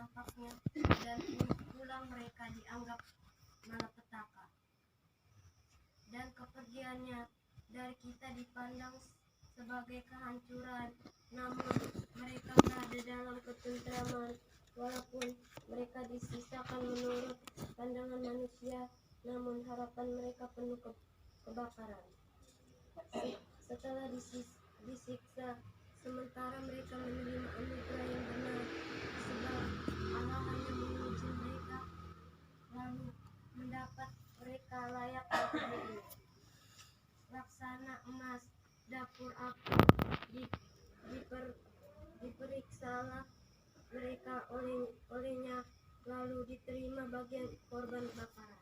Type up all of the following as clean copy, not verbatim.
tampaknya, dan pulang mereka dianggap malapetaka. Dan kepergiannya dari kita dipandang sebagai kehancuran, namun mereka berada dalam ketentraman. Walaupun mereka disisakan menurut pandangan manusia, namun harapan mereka penuh kebakaran. Setelah disiksa, sementara mereka menerima anugerah yang benar, sebab Allah hanya menguji mereka, lalu mendapat mereka layak baginya. Laksana emas, dapur api, diperiksalah mereka olehnya, lalu diterima bagian korban bakaran.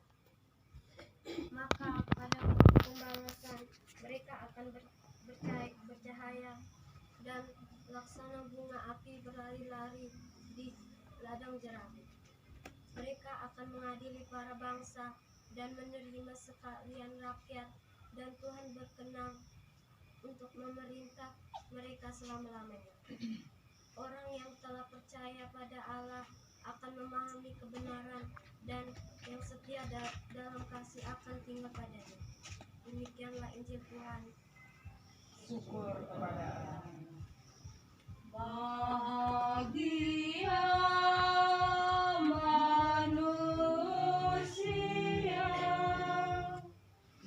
Maka pada pembalasan mereka akan bercahaya, dan laksana bunga api berlari-lari di ladang jerami. Mereka akan mengadili para bangsa dan menerima sekalian rakyat, dan Tuhan berkenan untuk memerintah mereka selama-lamanya. Orang yang telah percaya pada Allah akan memahami kebenaran, dan yang setia dalam kasih akan tinggal padanya. Demikianlah Injil Tuhan. Syukur kepada Allah. Bahagia manusia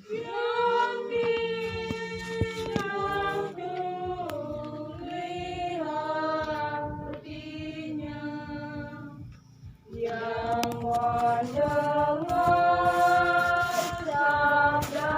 yang hidup melihat hatinya, yang mendengar sabda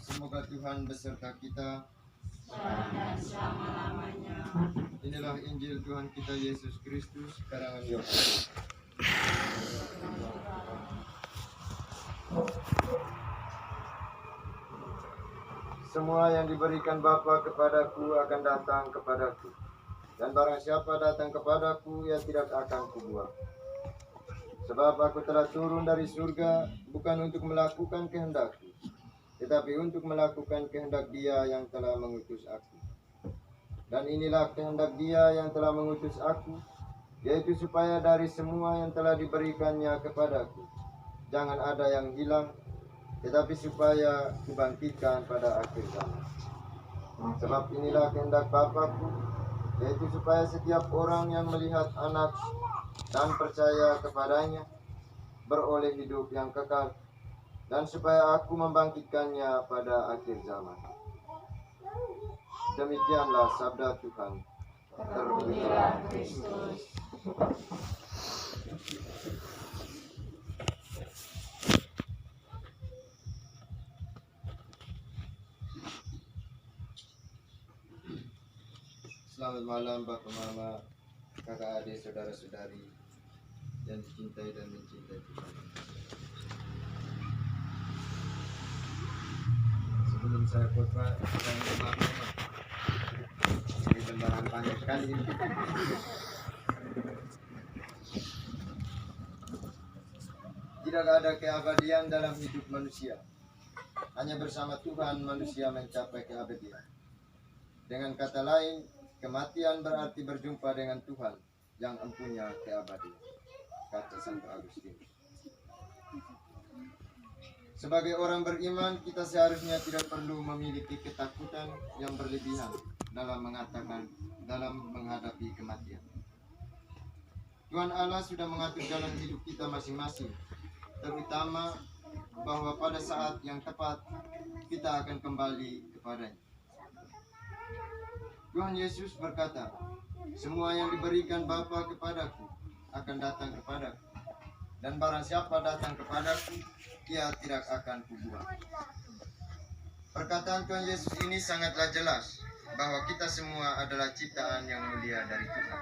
Semoga Tuhan beserta kita dan selama-lamanya. Inilah Injil Tuhan kita Yesus Kristus karangan Yohanes. Semua yang diberikan Bapa kepadaku akan datang kepadaku, dan barang siapa datang kepadaku, ia tidak akan kubuang. Sebab aku telah turun dari surga bukan untuk melakukan kehendakku, tetapi untuk melakukan kehendak Dia yang telah mengutus aku. Dan inilah kehendak Dia yang telah mengutus aku, yaitu supaya dari semua yang telah diberikannya kepadaku, jangan ada yang hilang, tetapi supaya kubangkitkan pada akhir zaman. Sebab inilah kehendak Bapa-Ku, yaitu supaya setiap orang yang melihat Anak dan percaya kepadanya beroleh hidup yang kekal, dan supaya aku membangkitkannya pada akhir zaman. Demikianlah sabda Tuhan. Terpujilah Kristus. Selamat malam Bapak Mama, kakak adik, saudara-saudari yang dicintai dan mencintai Tuhan. Sebelum saya khotbah, saya minta maaf Mama. Ini lembaran panjang sekali ini. Tidak ada keabadian dalam hidup manusia. Hanya bersama Tuhan manusia mencapai keabadian. Dengan kata lain, kematian berarti berjumpa dengan Tuhan yang empunya keabadian, kata Santo Agustinus. Sebagai orang beriman, kita seharusnya tidak perlu memiliki ketakutan yang berlebihan dalam menghadapi kematian. Tuhan Allah sudah mengatur jalan hidup kita masing-masing, terutama bahwa pada saat yang tepat kita akan kembali kepadanya. Tuhan Yesus berkata, semua yang diberikan Bapa kepadaku akan datang kepadaku, dan barang siapa datang kepadaku, ia tidak akan kubuang. Perkataan Tuhan Yesus ini sangatlah jelas bahwa kita semua adalah ciptaan yang mulia dari Tuhan.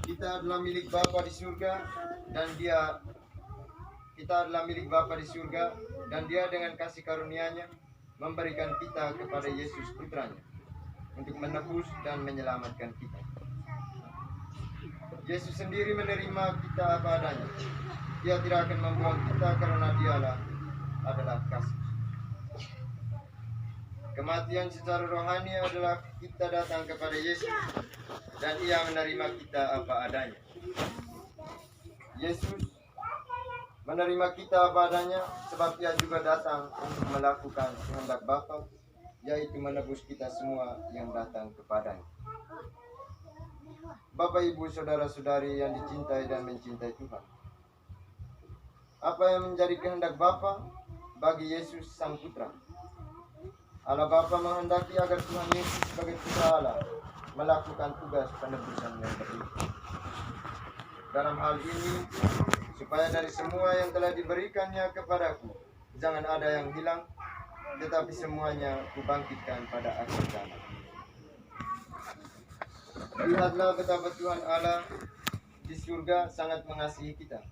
Kita adalah milik Bapa di surga, dan kita adalah milik Bapa di surga, dan Dia dengan kasih karunia-Nya memberikan kita kepada Yesus putranya untuk menebus dan menyelamatkan kita. Yesus sendiri menerima kita apa adanya. Dia tidak akan membuang kita karena Dialah adalah kasih. Kematian secara rohani adalah kita datang kepada Yesus dan Ia menerima kita apa adanya. Yesus menerima kita apa adanya sebab Ia juga datang untuk melakukan kehendak Bapa, yaitu menebus kita semua yang datang kepadanya. Bapak, Ibu, saudara-saudari yang dicintai dan mencintai Tuhan, apa yang menjadi kehendak Bapa bagi Yesus Sang Putra? Allah Bapa menghendaki agar Tuhan Yesus sebagai Putra Allah melakukan tugas penebusan yang berlimpah. Dalam hal ini, supaya dari semua yang telah diberikannya kepadaku, jangan ada yang hilang, tetapi semuanya kubangkitkan pada akhir zaman. Lihatlah betapa Tuhan Allah di surga sangat mengasihi kita.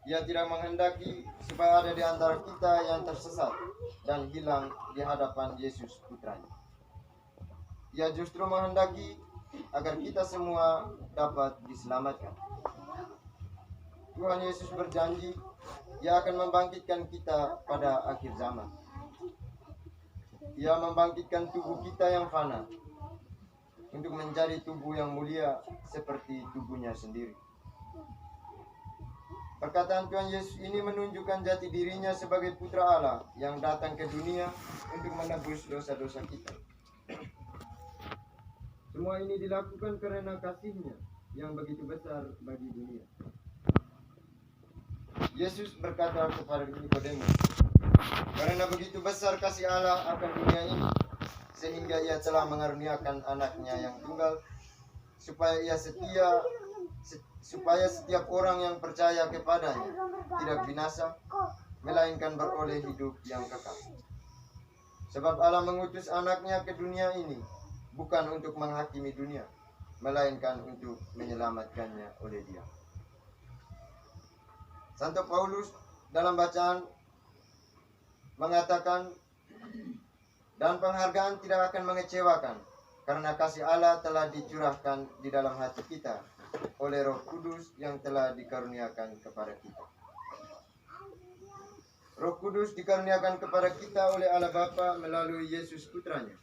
Ia tidak menghendaki supaya ada di antara kita yang tersesat dan hilang di hadapan Yesus Putranya. Ia justru menghendaki agar kita semua dapat diselamatkan. Tuhan Yesus berjanji, Ia akan membangkitkan kita pada akhir zaman. Ia membangkitkan tubuh kita yang fana untuk menjadi tubuh yang mulia seperti tubuhnya sendiri. Perkataan Tuhan Yesus ini menunjukkan jati dirinya sebagai Putra Allah yang datang ke dunia untuk menebus dosa-dosa kita. Semua ini dilakukan karena kasih-Nya yang begitu besar bagi dunia. Yesus berkata kepada Nikodemus, karena begitu besar kasih Allah akan dunia ini, sehingga Ia telah mengaruniakan anaknya yang tunggal, supaya setiap orang yang percaya kepadanya tidak binasa, melainkan beroleh hidup yang kekal. Sebab Allah mengutus anaknya ke dunia ini bukan untuk menghakimi dunia, melainkan untuk menyelamatkannya oleh Dia. Santo Paulus dalam bacaan mengatakan, dan penghargaan tidak akan mengecewakan, karena kasih Allah telah dicurahkan di dalam hati kita oleh Roh Kudus yang telah dikaruniakan kepada kita. Roh Kudus dikaruniakan kepada kita oleh Allah Bapa melalui Yesus Putranya,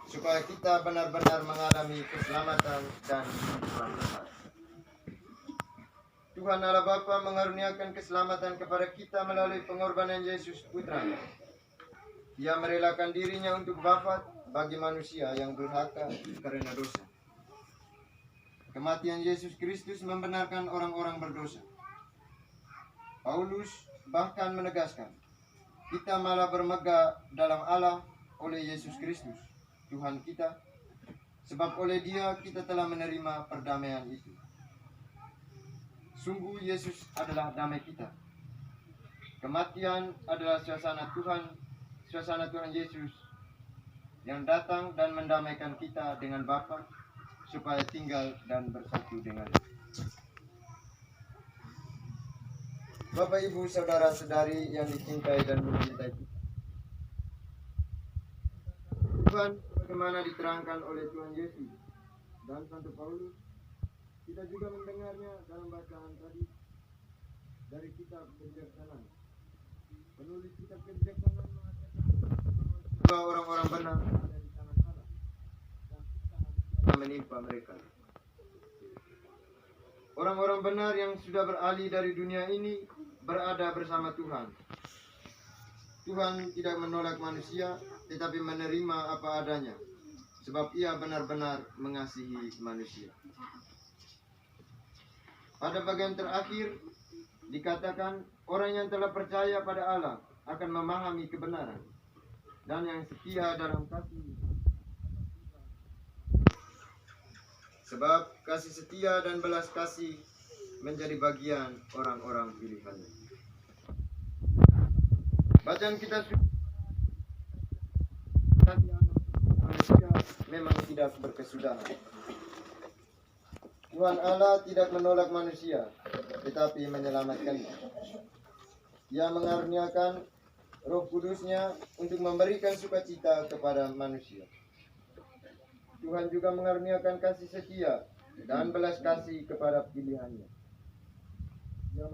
supaya kita benar-benar mengalami keselamatan dan kehidupan kekal. Tuhan Allah Bapa mengaruniakan keselamatan kepada kita melalui pengorbanan Yesus Putranya. Ia merelakan dirinya untuk wafat bagi manusia yang durhaka karena dosa. Kematian Yesus Kristus membenarkan orang-orang berdosa. Paulus bahkan menegaskan, kita malah bermegah dalam Allah oleh Yesus Kristus, Tuhan kita, sebab oleh Dia kita telah menerima perdamaian itu. Sungguh Yesus adalah damai kita. Kematian adalah suasana Tuhan Yesus yang datang dan mendamaikan kita dengan Bapa supaya tinggal dan bersatu dengan Bapak, Ibu, saudara-saudari yang dicintai dan mencintai Tuhan, bagaimana diterangkan oleh Tuhan Yesus dan Santo Paulus. Kita juga mendengarnya dalam bacaan tadi dari kitab Kebijaksanaan. Penulis kitab Kebijaksanaan mengatakan bahwa orang-orang benar ada di tangan Allah dan kita harus menimpa mereka. Orang-orang benar yang sudah beralih dari dunia ini berada bersama Tuhan. Tuhan tidak menolak manusia, tetapi menerima apa adanya, sebab Ia benar-benar mengasihi manusia. Pada bagian terakhir dikatakan orang yang telah percaya pada Allah akan memahami kebenaran, dan yang setia dalam kasih. Sebab kasih setia dan belas kasih menjadi bagian orang-orang pilihannya. Bacaan kita manusia memang tidak berkesudahan. Tuhan Allah tidak menolak manusia, tetapi menyelamatkannya. Ia mengaruniakan Roh Kudus-Nya untuk memberikan sukacita kepada manusia. Tuhan juga mengaruniakan kasih setia dan belas kasih kepada pilihannya. Ia